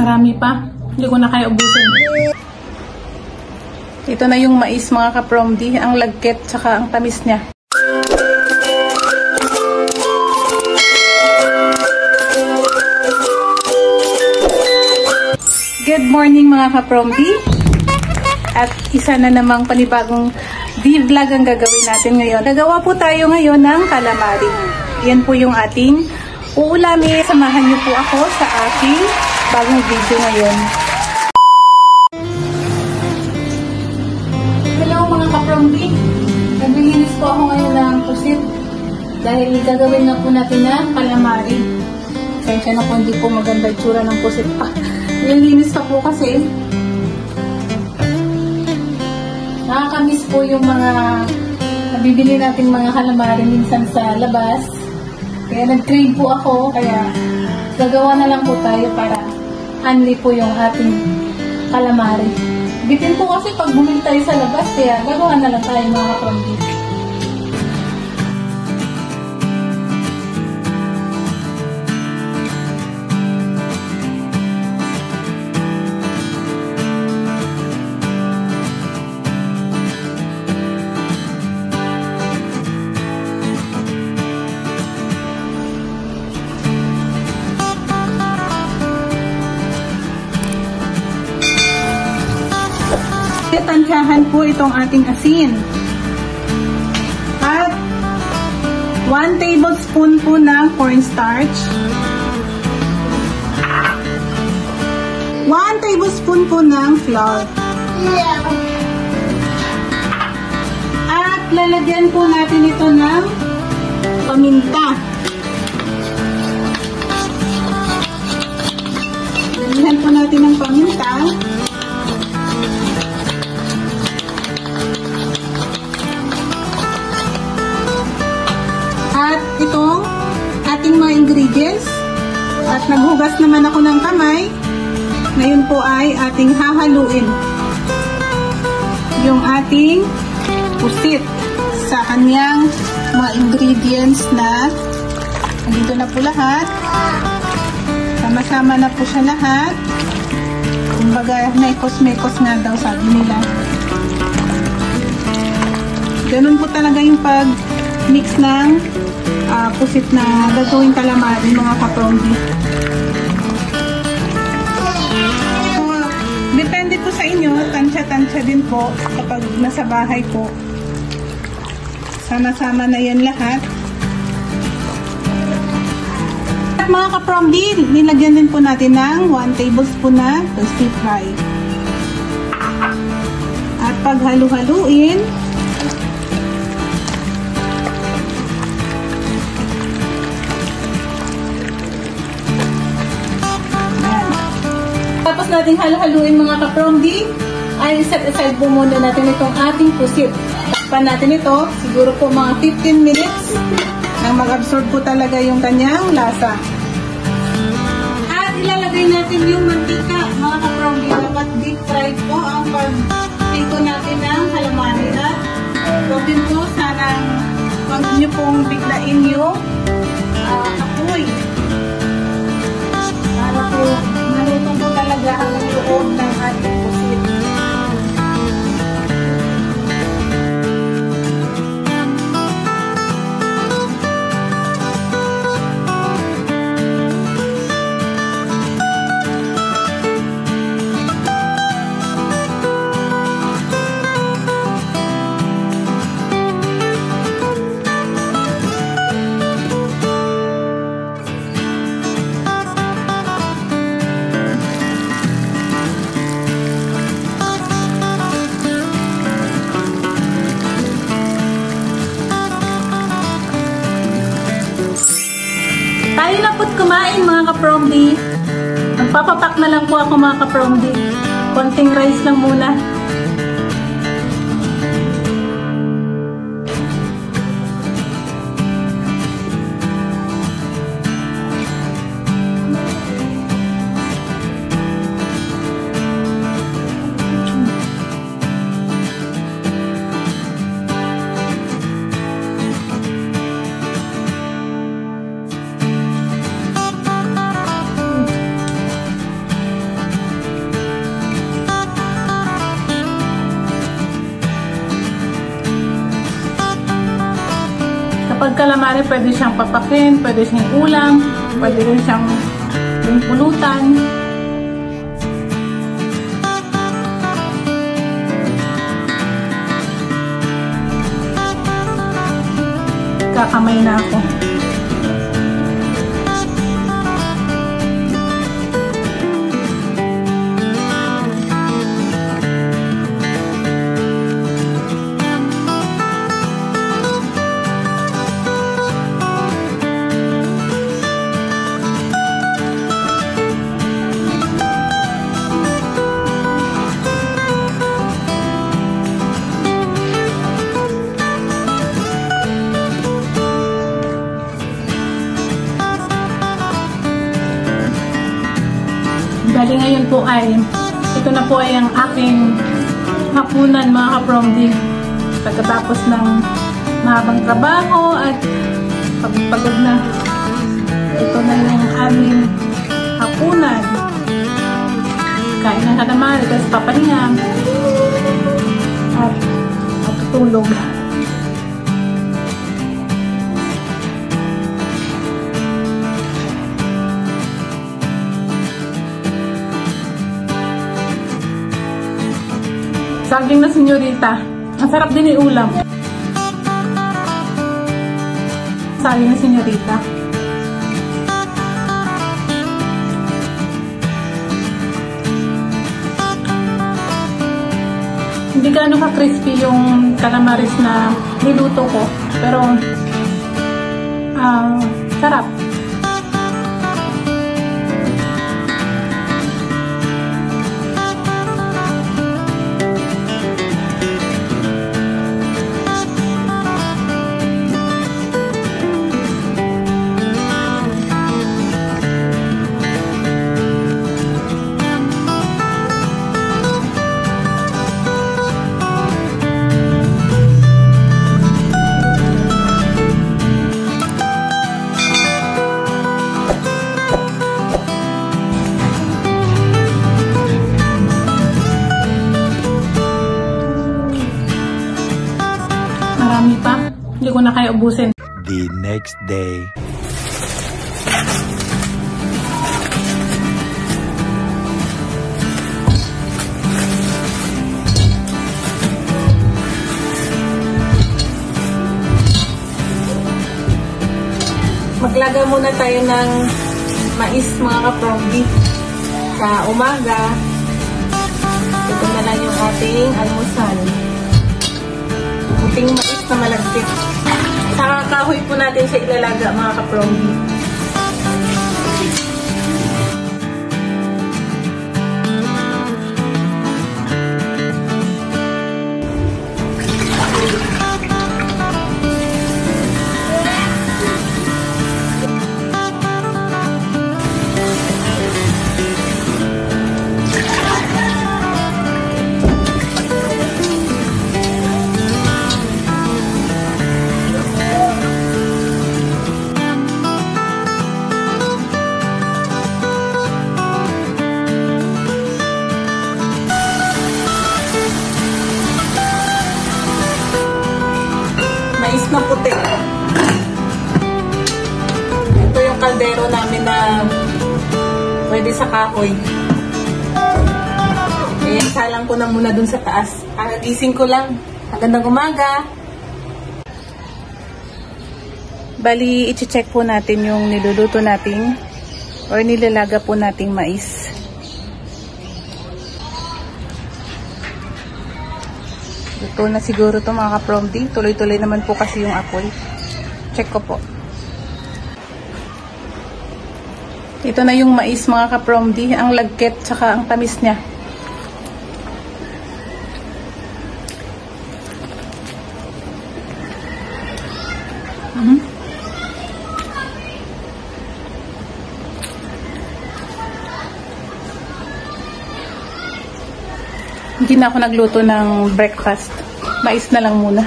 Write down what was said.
Marami pa. Hindi ko na kaya ubusin. Ito na yung mais mga kapromdi. Ang lagkit tsaka ang tamis niya. Good morning mga kapromdi. At isa na namang panibagong vlog ang gagawin natin ngayon. Nagawa po tayo ngayon ng calamari. Yan po yung ating uulami. Samahan niyo po ako sa aking bagong video ngayon. Hello mga kapromdi. Naglilinis po ako ngayon ng pusit. Dahil gagawin na po natin ng calamari. Kaya na po hindi po maganda yung tsura ng pusit pa. Naglilinis pa po kasi nakakamiss po yung mga nabibili nating mga calamari minsan sa labas. Kaya nag-crave po ako, kaya gagawa na lang po tayo para hanli po yung ating calamari. Bitin po kasi pag bumili tayo sa labas, kaya gagawa na lang tayo mga kapromdi. Tansyahan po itong ating asin. At 1 tablespoon po ng cornstarch. 1 tablespoon po ng flour. At lalagyan po natin ito ng paminta. Lagyan po natin ng paminta. At itong ating mga ingredients. At naghugas naman ako ng kamay. Ngayon po ay ating hahaluin yung ating pusit sa kanyang mga ingredients na nandito na po lahat. Sama-sama na po siya lahat. Kumbaga, mekos-mekos nga daw sabi nila. Ganun po talaga yung pag-mix ng pusit na gagawin calamari mga kapromdi. So, depende po sa inyo, tansya-tansya din po kapag nasa bahay po. Sama-sama na yan lahat. At mga kapromdi, nilagyan din po natin ng 1 tablespoon na toasted fry. At pag halu-haluin, tapos natin halu-haluin mga kapromdi, ay set aside po muna natin itong ating pusit. Takpan natin ito, siguro po mga 15 minutes nang mag-absorb po talaga yung kanyang lasa. At ilalagay natin yung mantika mga kapromdi. Dapat deep fried po ang pag-tiko natin ng calamari. At huwag din po sanang huwag nyo pong biglain yung apoy. Para po malutong po talaga ang loob ng ating pusit. Tayo na po't kumain mga kapromdi. Magpapapak na lang po ako mga kapromdi. Konting rice lang muna. Kapag calamari, pwede siyang papakin, pwede siyang ulam, pwede rin siyang pulutan. Kakamay na ako. Bali ngayon po ay, ito na po ay ang aking hapunan mga ka-promdi. Pagkatapos ng mahabang trabaho at pagod na, ito na yung aming hapunan. Kain ng calamari, tapos papahinga at tutulog. Saging na senyorita. Ang sarap din yung ulam. Saging na senyorita. Hindi gaano ka-crispy yung calamaris na niluto ko. Pero, sarap. Marami pa. Hindi ko na kaya ubusin. The next day. Maglaga muna tayo ng mais mga ka-promdi. Sa umaga, ito na lang yung ating almusal. Puting mais na malagkit. Sa kahoy po natin siya ilalaga mga ka-promdi. Mais na puti. Ito yung kaldero namin na pwede sa kahoy. Ayan, salang ko na muna dun sa taas. Gising ko lang. Magandang umaga. Bali, i-check po natin yung niluluto nating or nilalaga po nating mais. Ito na siguro to mga ka-promdi. Tuloy-tuloy naman po kasi yung apoy. Check ko po. Ito na yung mais mga ka-promdi. Ang lagkit tsaka ang tamis niya. Hindi na ako nagluto ng breakfast. Mais na lang muna.